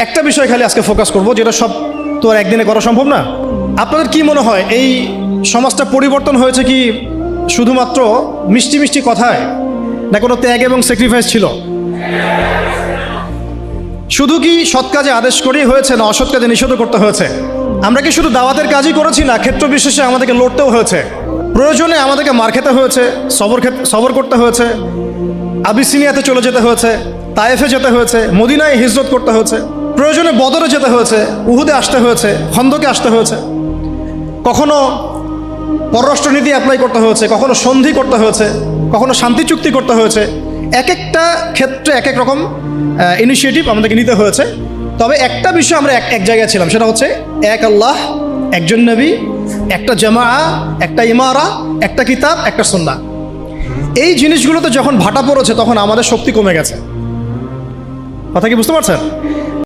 একটা বিষয় খালি আজকে ফোকাস করব, যেটা সব তো আর একদিনে করা সম্ভব না। আপনাদের কি মনে হয় এই সমাজটা পরিবর্তন হয়েছে কি শুধুমাত্র মিষ্টি মিষ্টি কথায়, না কোনো ত্যাগ এবং স্যাক্রিফাইস ছিল? শুধু কি সৎ কাজে আদেশ করেই হয়েছে, না অসৎ কাজে নিষেধ করতে হয়েছে? আমরা কি শুধু দাওয়াতের কাজই করেছি, না ক্ষেত্র বিশেষে আমাদেরকে লড়তেও হয়েছে? প্রয়োজনে আমাদেরকে মার খেতে হয়েছে, সবর করতে হয়েছে, আবিসিনিয়াতে চলে যেতে হয়েছে, তায়েফে যেতে হয়েছে, মদিনায় হিজরত করতে হয়েছে, প্রয়োজনে বদরে যেতে হয়েছে, উহুদে আসতে হয়েছে, খন্দকে আসতে হয়েছে, কখনো পররাষ্ট্রনীতি অ্যাপ্লাই করতে হয়েছে, কখনো সন্ধি করতে হয়েছে, কখনো শান্তি চুক্তি করতে হয়েছে। এক একটা ক্ষেত্রে এক এক রকম ইনিশিয়েটিভ আমাদেরকে নিতে হয়েছে। তবে একটা বিষয় আমরা এক জায়গায় ছিলাম, সেটা হচ্ছে এক আল্লাহ, একজন নবী, একটা জামা, একটা ইমারা, একটা কিতাব, একটা সুন্নাহ। এই জিনিসগুলোতে যখন ভাটা পড়েছে তখন আমাদের শক্তি কমে গেছে। কথা কি বুঝতে পারছেন?